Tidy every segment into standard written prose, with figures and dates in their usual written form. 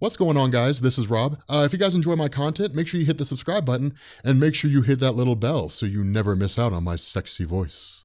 What's going on, guys? This is Rob. If you guys enjoy my content, make sure you hit the subscribe button and make sure you hit that little bell so you never miss out on my sexy voice.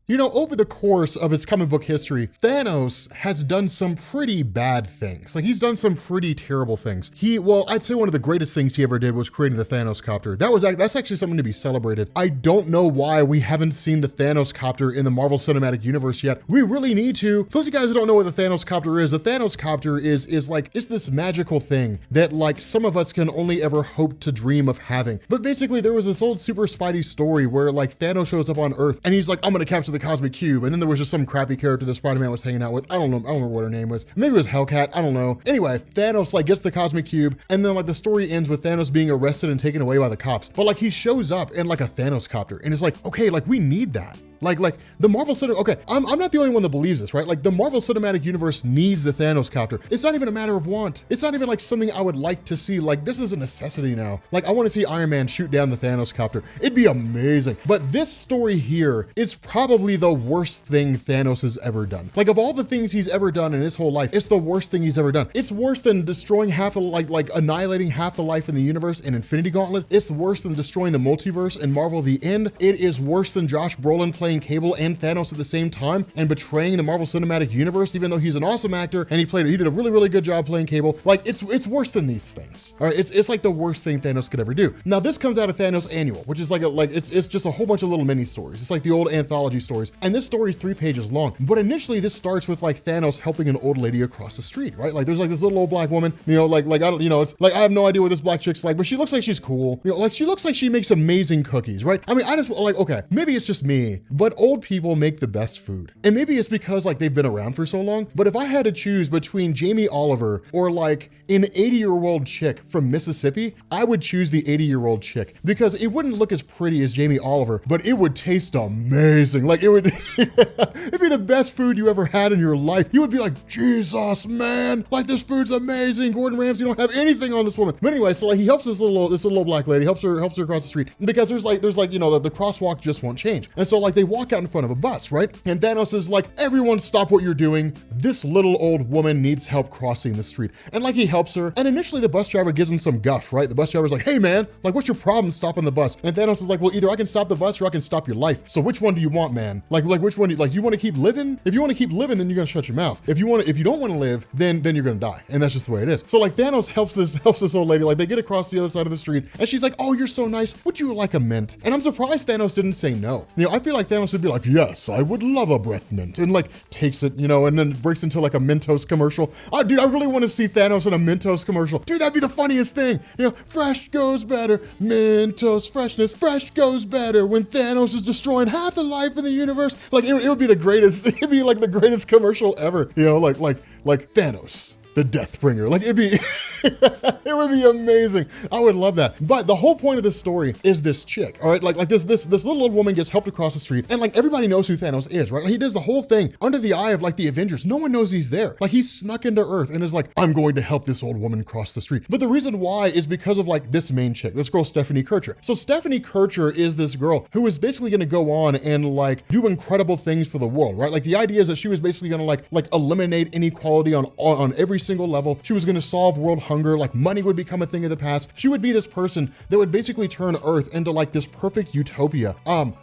You know, over the course of its comic book history, Thanos has done some pretty bad things. Like, he's done some pretty terrible things. I'd say one of the greatest things he ever did was creating the Thanos Copter. That's actually something to be celebrated. I don't know why we haven't seen the Thanos Copter in the Marvel Cinematic Universe yet. We really need to. For those of you guys who don't know what the Thanos Copter is, the Thanos Copter is this magical thing that, like, some of us can only ever hope to dream of having. But basically, there was this old Super Spidey story where, like, Thanos shows up on Earth and he's like, I'm gonna capture the Cosmic Cube, and then there was just some crappy character that Spider-Man was hanging out with. I don't remember what her name was. Maybe it was Hellcat, I don't know. Anyway, Thanos like gets the Cosmic Cube, and then like the story ends with Thanos being arrested and taken away by the cops. But like he shows up in like a Thanos copter, and it's like, okay, like we need that. Like the Marvel Cinematic, okay, I'm not the only one that believes this, right? Like the Marvel Cinematic Universe needs the Thanos Copter. It's not even a matter of want. It's not even like something I would like to see. Like this is a necessity now. Like I want to see Iron Man shoot down the Thanos Copter. It'd be amazing. But this story here is probably the worst thing Thanos has ever done. Like of all the things he's ever done in his whole life, it's the worst thing he's ever done. It's worse than destroying like annihilating half the life in the universe in Infinity Gauntlet. It's worse than destroying the multiverse in Marvel The End. It is worse than Josh Brolin playing Cable and Thanos at the same time and betraying the Marvel Cinematic Universe, even though he's an awesome actor and he did a really, really good job playing Cable. Like it's worse than these things. All right, it's like the worst thing Thanos could ever do. Now this comes out of Thanos Annual, which is it's just a whole bunch of little mini stories. It's like the old anthology stories, and this story is 3 pages long. But initially, this starts with like Thanos helping an old lady across the street, right? Like there's like this little old black woman, you know, like I don't, you know, it's like I have no idea what this black chick's like, but she looks like she's cool. You know, like she looks like she makes amazing cookies, right? I mean, I just like, okay, maybe it's just me, but old people make the best food. And maybe it's because like they've been around for so long, but if I had to choose between Jamie Oliver or like an 80-year-old chick from Mississippi, I would choose the 80-year-old chick because it wouldn't look as pretty as Jamie Oliver, but it would taste amazing. Like it would, it'd be the best food you ever had in your life. You would be like, Jesus, man, like this food's amazing. Gordon Ramsay don't have anything on this woman. But anyway, so like he helps this little old black lady, helps her across the street because there's like, you know, the crosswalk just won't change. And so like they walk out in front of a bus, right? And Thanos is like, everyone stop what you're doing. This little old woman needs help crossing the street. And like he helps her. And initially the bus driver gives him some guff, right? The bus driver's like, hey man, like what's your problem stopping the bus? And Thanos is like, well, either I can stop the bus or I can stop your life. So which one do you want, man? Like which one do you want to keep living? If you want to keep living, then you're gonna shut your mouth. If you don't want to live, then you're gonna die. And that's just the way it is. So like Thanos helps this old lady, like they get across the other side of the street and she's like, oh, you're so nice. Would you like a mint? And I'm surprised Thanos didn't say no. You know, I feel like Thanos would be like, yes, I would love a breath mint, and like takes it, you know, and then breaks into like a Mentos commercial. Oh, dude, I really want to see Thanos in a Mentos commercial. Dude, that'd be the funniest thing. You know, fresh goes better, Mentos freshness, fresh goes better when Thanos is destroying half the life in the universe. Like it would be the greatest, it'd be like the greatest commercial ever. You know, like Thanos, the Deathbringer. Like it'd be, it would be amazing. I would love that. But the whole point of this story is this chick, all right? Like this little old woman gets helped across the street, and like everybody knows who Thanos is, right? Like, he does the whole thing under the eye of like the Avengers. No one knows he's there. Like he's snuck into Earth and is like, I'm going to help this old woman cross the street. But the reason why is because of like this main chick, this girl, Stephanie Kircher. So Stephanie Kircher is this girl who is basically going to go on and like do incredible things for the world, right? Like the idea is that she was basically going to like eliminate inequality on every single level. She was going to solve world hunger. Like money would become a thing of the past. She would be this person that would basically turn Earth into like this perfect utopia,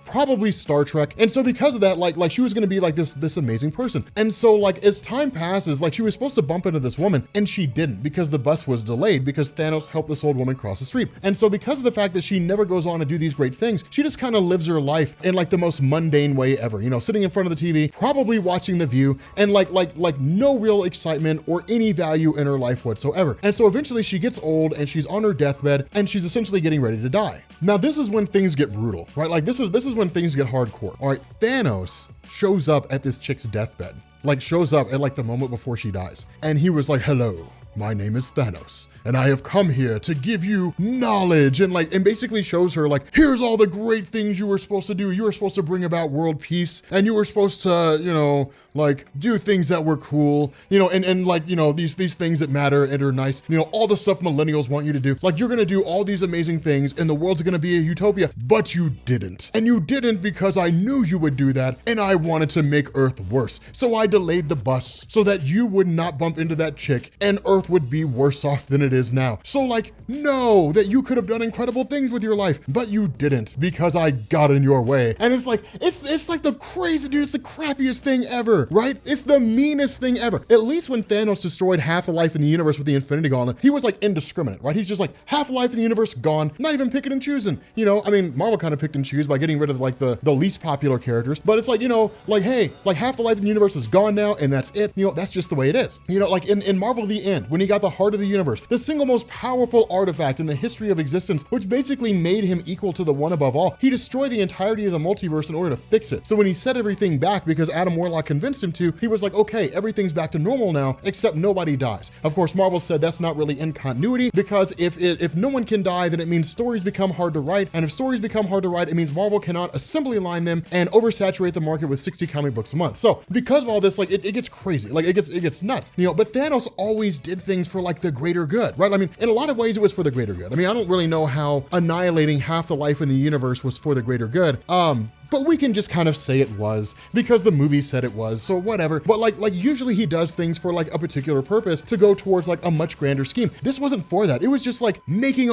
probably Star Trek. And so because of that, like she was going to be like this amazing person. And so like as time passes, like she was supposed to bump into this woman and she didn't because the bus was delayed because Thanos helped this old woman cross the street. And so because of the fact that she never goes on to do these great things, she just kind of lives her life in like the most mundane way ever, you know, sitting in front of the TV, probably watching The View, and like no real excitement or any value in her life whatsoever. And so eventually she gets old and she's on her deathbed and she's essentially getting ready to die. Now this is when things get brutal, right? Like this is when things get hardcore. All right, Thanos shows up at this chick's deathbed, like shows up at like the moment before she dies. And he was like, hello, my name is Thanos, and I have come here to give you knowledge, and basically shows her like, here's all the great things you were supposed to do. You were supposed to bring about world peace, and you were supposed to, you know, like do things that were cool, you know, and like, you know, these things that matter and are nice, you know, all the stuff millennials want you to do. Like, you're gonna do all these amazing things and the world's gonna be a utopia, but you didn't. And you didn't because I knew you would do that, and I wanted to make Earth worse. So I delayed the bus so that you would not bump into that chick and Earth would be worse off than it is now. So like, know that you could have done incredible things with your life, but you didn't because I got in your way. And it's like, it's like the crazy, dude, it's the crappiest thing ever, right? It's the meanest thing ever. At least when Thanos destroyed half the life in the universe with the Infinity Gauntlet, he was like indiscriminate, right? He's just like, half the life in the universe gone, not even picking and choosing. You know, I mean, Marvel kind of picked and choose by getting rid of like the least popular characters, but it's like, you know, like, hey, like half the life in the universe is gone now, and that's it. You know, that's just the way it is. You know, like in Marvel The End, when he got the heart of the universe, the single most powerful artifact in the history of existence, which basically made him equal to the one above all, he destroyed the entirety of the multiverse in order to fix it. So when he set everything back because Adam Warlock convinced him to, he was like, okay, everything's back to normal now, except nobody dies. Of course, Marvel said that's not really in continuity, because if no one can die, then it means stories become hard to write, and if stories become hard to write, it means Marvel cannot assembly line them and oversaturate the market with 60 comic books a month. So because of all this, like it gets crazy, like it gets nuts, you know. But Thanos always did things for like the greater good, right? I mean, in a lot of ways it was for the greater good. I mean, I don't really know how annihilating half the life in the universe was for the greater good. But we can just kind of say it was because the movie said it was, so whatever. But like usually he does things for like a particular purpose to go towards like a much grander scheme. This wasn't for that. It was just like making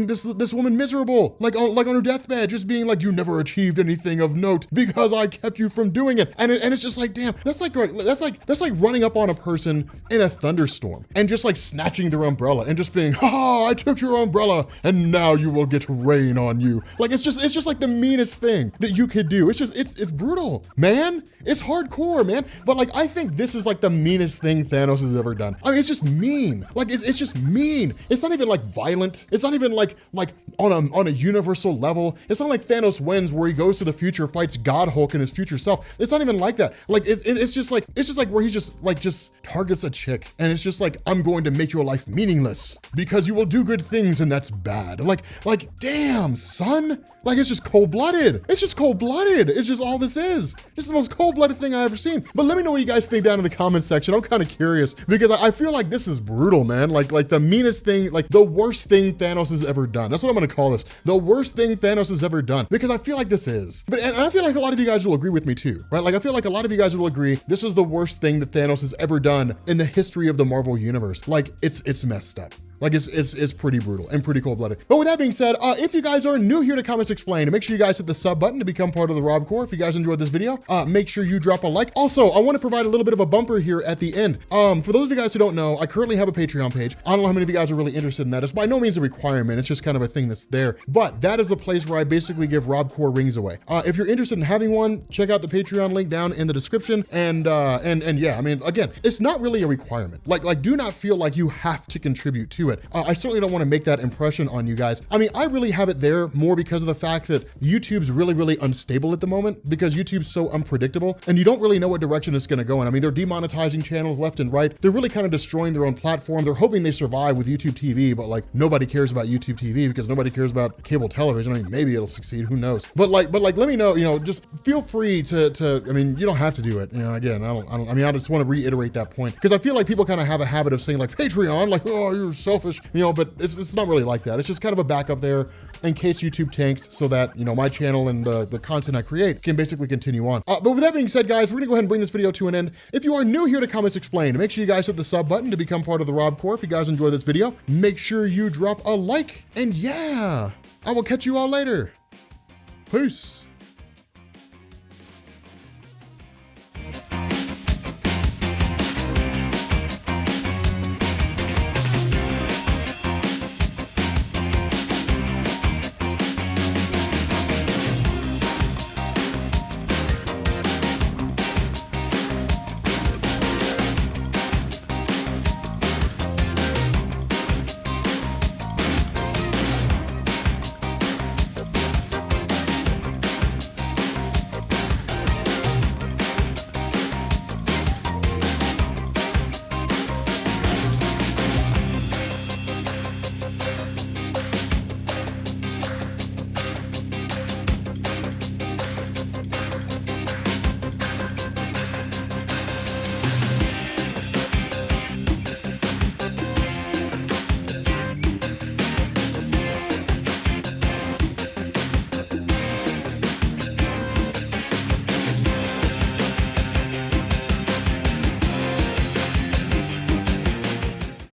this woman miserable, like on her deathbed, just being like, you never achieved anything of note because I kept you from doing it. And it's just like, damn, that's like running up on a person in a thunderstorm and just like snatching their umbrella and just being, ha, I took your umbrella and now you will get rain on you. Like it's just like the meanest thing that you could do. It's brutal, man. It's hardcore, man. But like, I think this is like the meanest thing Thanos has ever done. I mean, it's just mean. Like it's just mean. It's not even like violent. It's not even like on a universal level. It's not like Thanos wins where he goes to the future, fights God Hulk and his future self. It's not even like that. Like it's just like where he just targets a chick and it's just like, I'm going to make your life meaningless because you will do good things and that's bad. Like damn, son. Like it's just cold-blooded. It's just cold-blooded. It's just all this is. It's the most cold-blooded thing I've ever seen. But let me know what you guys think down in the comment section. I'm kind of curious because I feel like this is brutal, man. Like the meanest thing, like the worst thing Thanos has ever done. That's what I'm gonna call this. The worst thing Thanos has ever done, because I feel like this is. And I feel like a lot of you guys will agree with me too, right? Like I feel like a lot of you guys will agree this is the worst thing that Thanos has ever done in the history of the Marvel universe. Like it's messed up. Like it's pretty brutal and pretty cold-blooded. But with that being said, if you guys are new here to Comics Explained, make sure you guys hit the sub button to become part of the Rob Corps. If you guys enjoyed this video, make sure you drop a like. Also, I want to provide a little bit of a bumper here at the end. For those of you guys who don't know, I currently have a Patreon page. I don't know how many of you guys are really interested in that. It's by no means a requirement. It's just kind of a thing that's there. But that is the place where I basically give Rob Corps rings away. If you're interested in having one, check out the Patreon link down in the description. And yeah, I mean, again, it's not really a requirement. Like do not feel like you have to contribute to it. I certainly don't want to make that impression on you guys. I mean, I really have it there more because of the fact that YouTube's really unstable at the moment, because YouTube's so unpredictable and you don't really know what direction it's going to go in. I mean, they're demonetizing channels left and right. They're really kind of destroying their own platform. They're hoping they survive with YouTube TV, but like nobody cares about YouTube TV because nobody cares about cable television. I mean, maybe it'll succeed, who knows? But like, let me know, you know, just feel free to I mean, you don't have to do it. You know, again, I mean, I just want to reiterate that point because I feel like people kind of have a habit of saying like Patreon, like, oh, you're selfish, you know, but it's not really like that. It's just kind of a backup there in case YouTube tanks so that, you know, my channel and the content I create can basically continue on. But with that being said, guys, we're gonna go ahead and bring this video to an end. If you are new here to Comics Explained, make sure you guys hit the sub button to become part of the Rob Corps. If you guys enjoy this video, make sure you drop a like, and yeah, I will catch you all later. Peace.